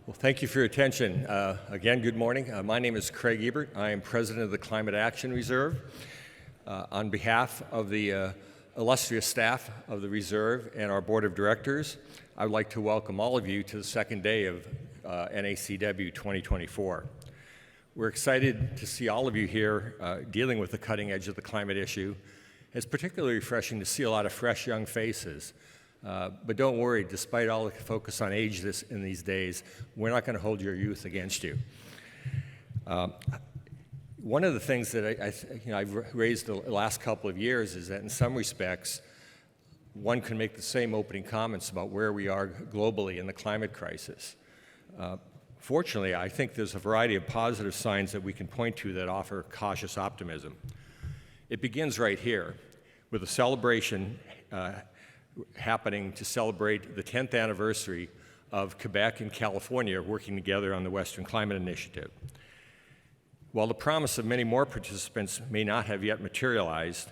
Well, thank you for your attention. Again, good morning. My name is Craig Ebert. I am president of the Climate Action Reserve. On behalf of the illustrious staff of the Reserve and our board of directors, I would like to welcome all of you to the second day of NACW 2024. We're excited to see all of you here dealing with the cutting edge of the climate issue. It's particularly refreshing to see a lot of fresh young faces. But don't worry, despite all the focus on age in these days, we're not going to hold your youth against you. One of the things that I've raised the last couple of years is that in some respects, one can make the same opening comments about where we are globally in the climate crisis. Fortunately, I think there's a variety of positive signs that we can point to that offer cautious optimism. It begins right here with a celebration happening to celebrate the 10th anniversary of Quebec and California working together on the Western Climate Initiative. While the promise of many more participants may not have yet materialized,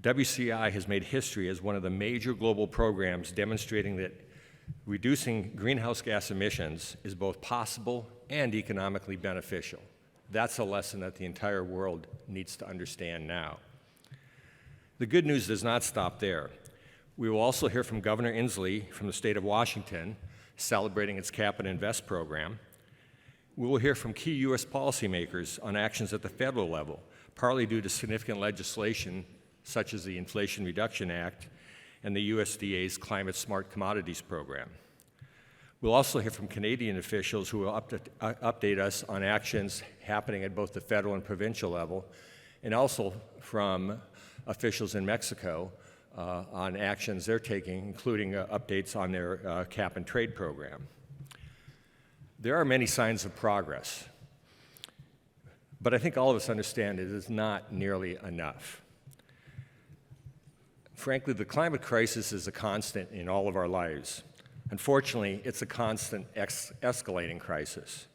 WCI has made history as one of the major global programs demonstrating that reducing greenhouse gas emissions is both possible and economically beneficial. That's a lesson that the entire world needs to understand now. The good news does not stop there. We will also hear from Governor Inslee from the state of Washington, celebrating its Cap and Invest program. We will hear from key U.S. policymakers on actions at the federal level, partly due to significant legislation such as the Inflation Reduction Act and the USDA's Climate Smart Commodities program. We'll also hear from Canadian officials who will update us on actions happening at both the federal and provincial level, and also from officials in Mexico on actions they're taking, including updates on their cap and trade program. There are many signs of progress, but I think all of us understand it is not nearly enough. Frankly, the climate crisis is a constant in all of our lives. Unfortunately, it's a constant escalating crisis.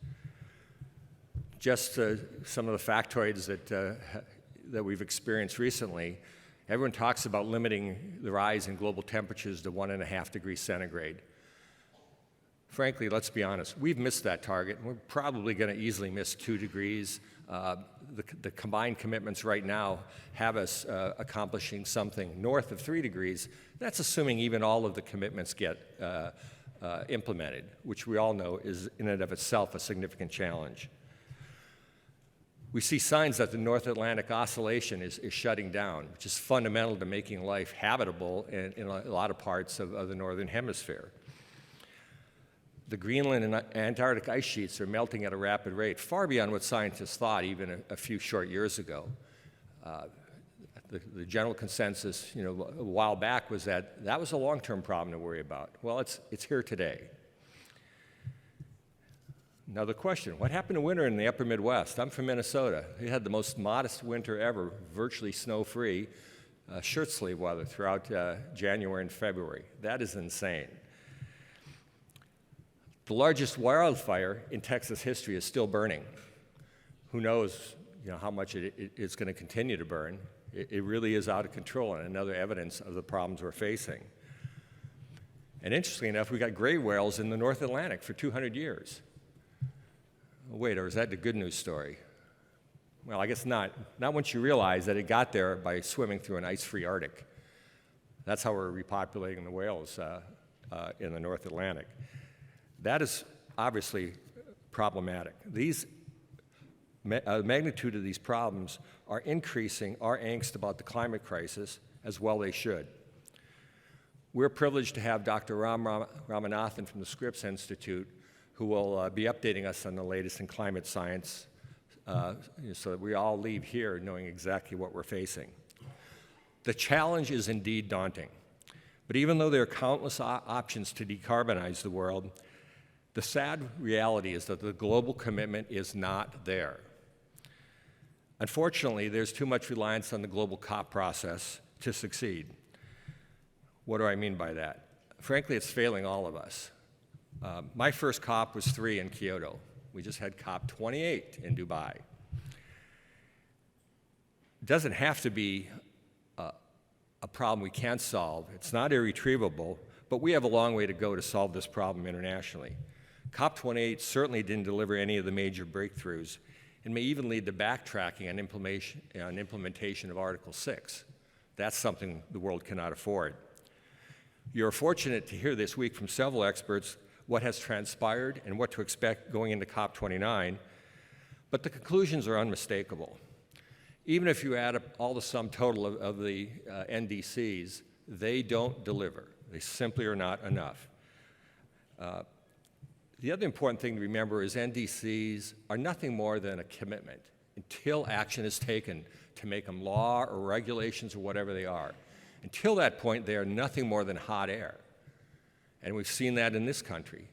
Just some of the factoids that we've experienced recently, everyone talks about limiting the rise in global temperatures to 1.5 degrees centigrade. Frankly, let's be honest, we've missed that target, and we're probably going to easily miss 2 degrees. The combined commitments right now have us accomplishing something north of 3 degrees. That's assuming even all of the commitments get implemented, which we all know is in and of itself a significant challenge. We see signs that the North Atlantic Oscillation is shutting down, which is fundamental to making life habitable in a lot of parts of the Northern Hemisphere. The Greenland and Antarctic ice sheets are melting at a rapid rate, far beyond what scientists thought even a few short years ago. The general consensus, a while back was that that was a long-term problem to worry about. Well, it's here today. Now the question, what happened to winter in the upper Midwest? I'm from Minnesota. We had the most modest winter ever, virtually snow-free, shirt-sleeve weather throughout January and February. That is insane. The largest wildfire in Texas history is still burning. Who knows how much it's going to continue to burn. It really is out of control, and another evidence of the problems we're facing. And interestingly enough, we got gray whales in the North Atlantic for 200 years. Wait, or is that the good news story? Well, I guess not. Not once you realize that it got there by swimming through an ice-free Arctic. That's how we're repopulating the whales in the North Atlantic. That is obviously problematic. The magnitude of these problems are increasing our angst about the climate crisis, as well they should. We're privileged to have Dr. Ramanathan from the Scripps Institute, who will be updating us on the latest in climate science so that we all leave here knowing exactly what we're facing. The challenge is indeed daunting, but even though there are countless options to decarbonize the world, the sad reality is that the global commitment is not there. Unfortunately, there's too much reliance on the global COP process to succeed. What do I mean by that? Frankly, it's failing all of us. My first COP was 3 in Kyoto. We just had COP 28 in Dubai. It doesn't have to be a problem we can't solve. It's not irretrievable, but we have a long way to go to solve this problem internationally. COP28 certainly didn't deliver any of the major breakthroughs and may even lead to backtracking on implementation of Article 6. That's something the world cannot afford. You're fortunate to hear this week from several experts what has transpired and what to expect going into COP29, but the conclusions are unmistakable. Even if you add up all the sum total of the NDCs, they don't deliver. They simply are not enough. The other important thing to remember is NDCs are nothing more than a commitment until action is taken to make them law or regulations or whatever they are. Until that point, they are nothing more than hot air. And we've seen that in this country.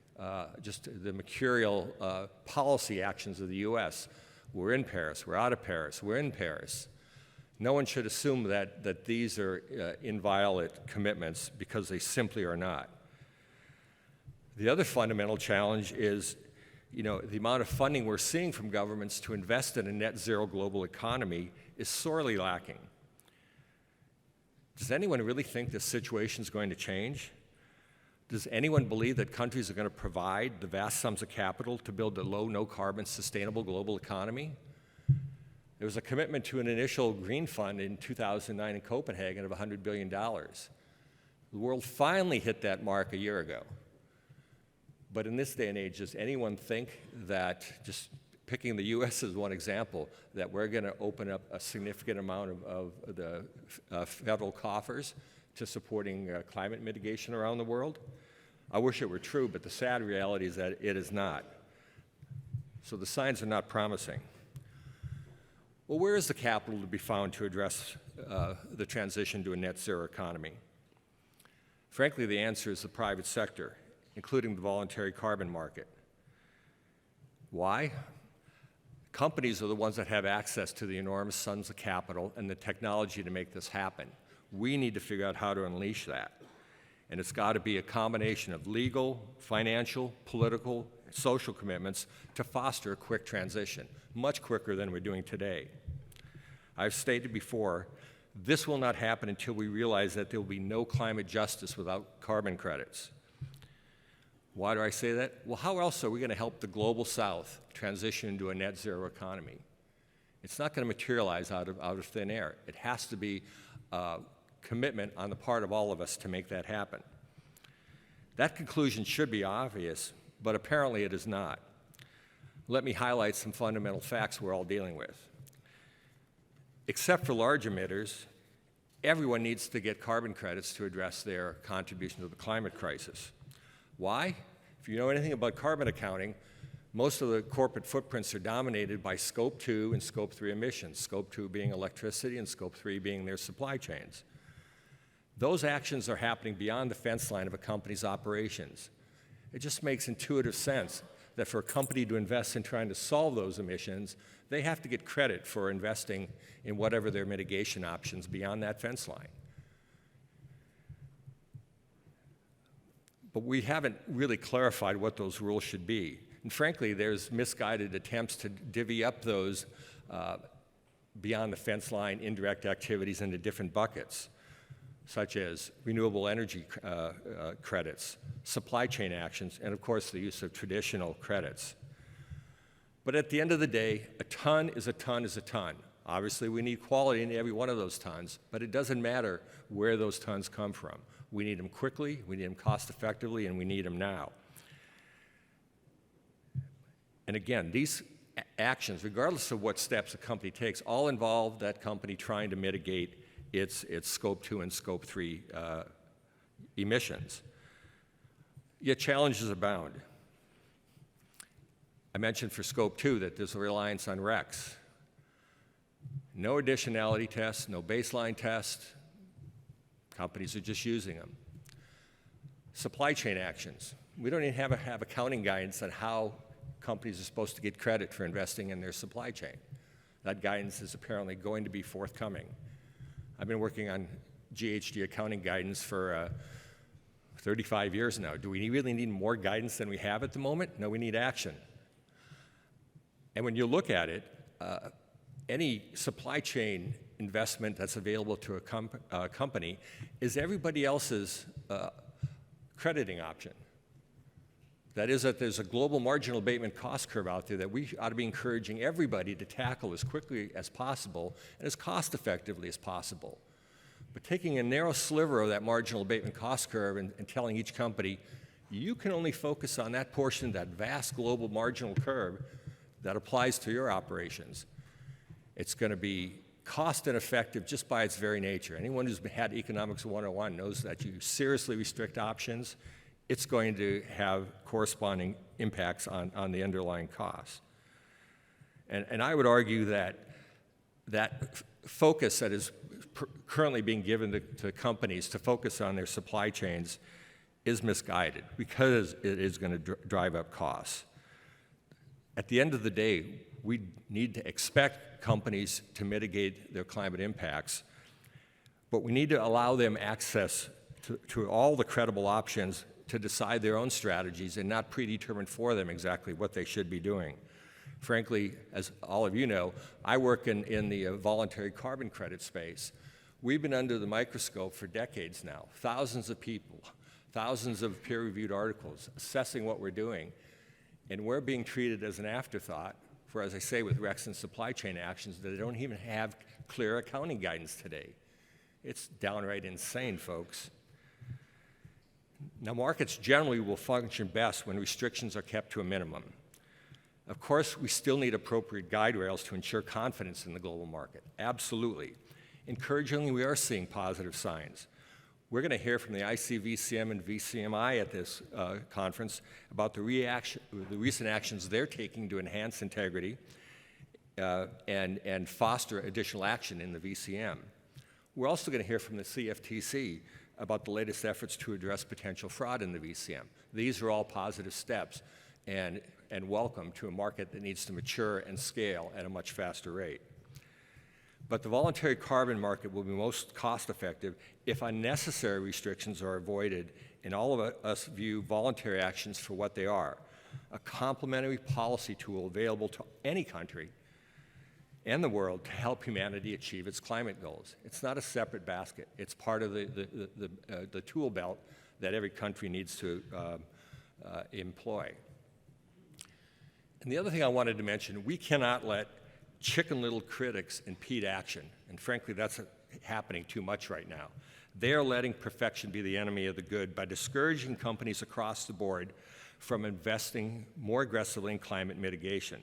Just the mercurial policy actions of the US. We're in Paris, we're out of Paris, we're in Paris. No one should assume that these are inviolate commitments, because they simply are not. The other fundamental challenge is, the amount of funding we're seeing from governments to invest in a net zero global economy is sorely lacking. Does anyone really think this situation is going to change? Does anyone believe that countries are going to provide the vast sums of capital to build a low, no-carbon, sustainable global economy? There was a commitment to an initial green fund in 2009 in Copenhagen of $100 billion. The world finally hit that mark a year ago. But in this day and age, does anyone think that, just picking the US as one example, that we're going to open up a significant amount of the federal coffers to supporting climate mitigation around the world? I wish it were true, but the sad reality is that it is not. So the signs are not promising. Well, where is the capital to be found to address the transition to a net zero economy? Frankly, the answer is the private sector, including the voluntary carbon market. Why? Companies are the ones that have access to the enormous sums of capital and the technology to make this happen. We need to figure out how to unleash that. And it's got to be a combination of legal, financial, political, social commitments to foster a quick transition, much quicker than we're doing today. I've stated before, this will not happen until we realize that there will be no climate justice without carbon credits. Why do I say that? Well, how else are we going to help the global South transition into a net zero economy? It's not going to materialize out of thin air. It has to be a commitment on the part of all of us to make that happen. That conclusion should be obvious, but apparently it is not. Let me highlight some fundamental facts we're all dealing with. Except for large emitters, everyone needs to get carbon credits to address their contribution to the climate crisis. Why? If you know anything about carbon accounting, most of the corporate footprints are dominated by Scope 2 and Scope 3 emissions, Scope 2 being electricity and Scope 3 being their supply chains. Those actions are happening beyond the fence line of a company's operations. It just makes intuitive sense that for a company to invest in trying to solve those emissions, they have to get credit for investing in whatever their mitigation options beyond that fence line. But we haven't really clarified what those rules should be. And frankly, there's misguided attempts to divvy up those beyond the fence line indirect activities into different buckets, such as renewable energy credits, supply chain actions, and of course the use of traditional credits. But at the end of the day, a ton is a ton is a ton. Obviously, we need quality in every one of those tons, but it doesn't matter where those tons come from. We need them quickly, we need them cost effectively, and we need them now. And again, these actions, regardless of what steps a company takes, all involve that company trying to mitigate its Scope 2 and Scope 3 emissions. Yet challenges abound. I mentioned for Scope 2 that there's a reliance on RECs. No additionality tests, no baseline test. Companies are just using them. Supply chain actions. We don't even have accounting guidance on how companies are supposed to get credit for investing in their supply chain. That guidance is apparently going to be forthcoming. I've been working on GHG accounting guidance for 35 years now. Do we really need more guidance than we have at the moment? No, we need action. And when you look at it, any supply chain investment that's available to a company is everybody else's crediting option. That is that there's a global marginal abatement cost curve out there that we ought to be encouraging everybody to tackle as quickly as possible and as cost effectively as possible. But taking a narrow sliver of that marginal abatement cost curve and telling each company, you can only focus on that portion of that vast global marginal curve that applies to your operations. It's going to be cost ineffective just by its very nature. Anyone who's had Economics 101 knows that you seriously restrict options, it's going to have corresponding impacts on the underlying costs. And I would argue that that focus that is currently being given to companies to focus on their supply chains is misguided because it is going to drive up costs. At the end of the day, we need to expect companies to mitigate their climate impacts, but we need to allow them access to all the credible options to decide their own strategies and not predetermine for them exactly what they should be doing. Frankly, as all of you know, I work in the voluntary carbon credit space. We've been under the microscope for decades now, thousands of people, thousands of peer-reviewed articles assessing what we're doing, and we're being treated as an afterthought for, as I say, with RECs and supply chain actions that don't even have clear accounting guidance today. It's downright insane, folks. Now, markets generally will function best when restrictions are kept to a minimum. Of course, we still need appropriate guide rails to ensure confidence in the global market. Absolutely. Encouragingly, we are seeing positive signs. We're going to hear from the ICVCM and VCMI at this conference about the recent actions they're taking to enhance integrity and foster additional action in the VCM. We're also going to hear from the CFTC about the latest efforts to address potential fraud in the VCM. These are all positive steps and welcome to a market that needs to mature and scale at a much faster rate. But the voluntary carbon market will be most cost-effective if unnecessary restrictions are avoided, and all of us view voluntary actions for what they are, a complementary policy tool available to any country and the world to help humanity achieve its climate goals. It's not a separate basket. It's part of the tool belt that every country needs to employ. And the other thing I wanted to mention, we cannot let Chicken Little critics impede action, and frankly, that's happening too much right now. They are letting perfection be the enemy of the good by discouraging companies across the board from investing more aggressively in climate mitigation.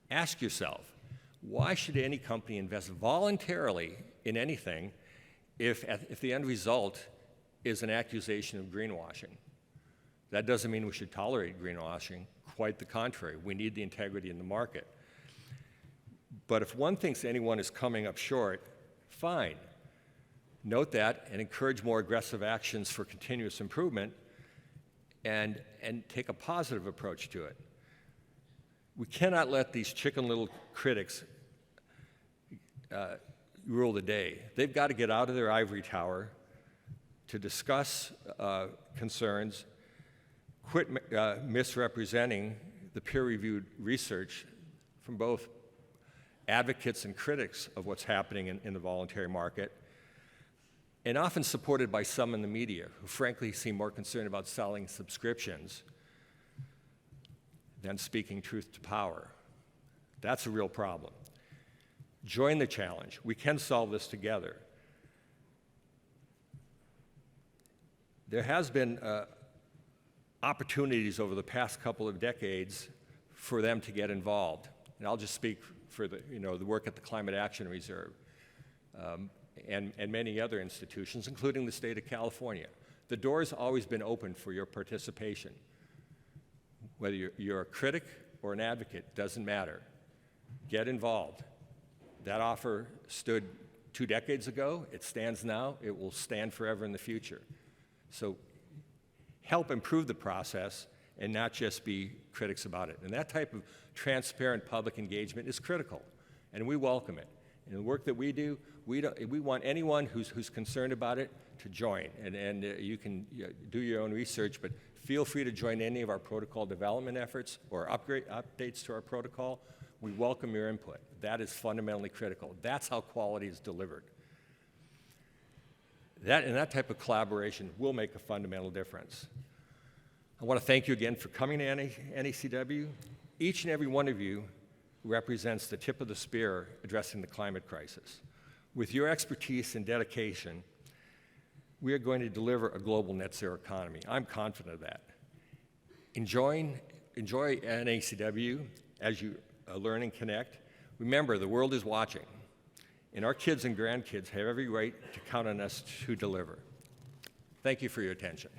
Ask yourself, why should any company invest voluntarily in anything if the end result is an accusation of greenwashing? That doesn't mean we should tolerate greenwashing. Quite the contrary. We need the integrity in the market. But if one thinks anyone is coming up short, fine. Note that and encourage more aggressive actions for continuous improvement and take a positive approach to it. We cannot let these Chicken Little critics rule the day. They've got to get out of their ivory tower to discuss concerns, quit misrepresenting the peer-reviewed research from both advocates and critics of what's happening in the voluntary market, and often supported by some in the media who frankly seem more concerned about selling subscriptions than speaking truth to power. That's a real problem. Join the challenge. We can solve this together. There has been opportunities over the past couple of decades for them to get involved. And I'll just speak for the work at the Climate Action Reserve and many other institutions, including the state of California. The door's always been open for your participation. Whether you're a critic or an advocate, doesn't matter. Get involved. That offer stood 2 decades ago. It stands now. It will stand forever in the future. So help improve the process and not just be critics about it. And that type of transparent public engagement is critical, and we welcome it. In the work that we do, we want anyone who's concerned about it to join. And you can do your own research, but feel free to join any of our protocol development efforts or updates to our protocol. We welcome your input. That is fundamentally critical. That's how quality is delivered. That type of collaboration will make a fundamental difference. I want to thank you again for coming to NACW. Each and every one of you represents the tip of the spear addressing the climate crisis. With your expertise and dedication, we are going to deliver a global net zero economy. I'm confident of that. Enjoy NACW as you learn and connect. Remember, the world is watching, and our kids and grandkids have every right to count on us to deliver. Thank you for your attention.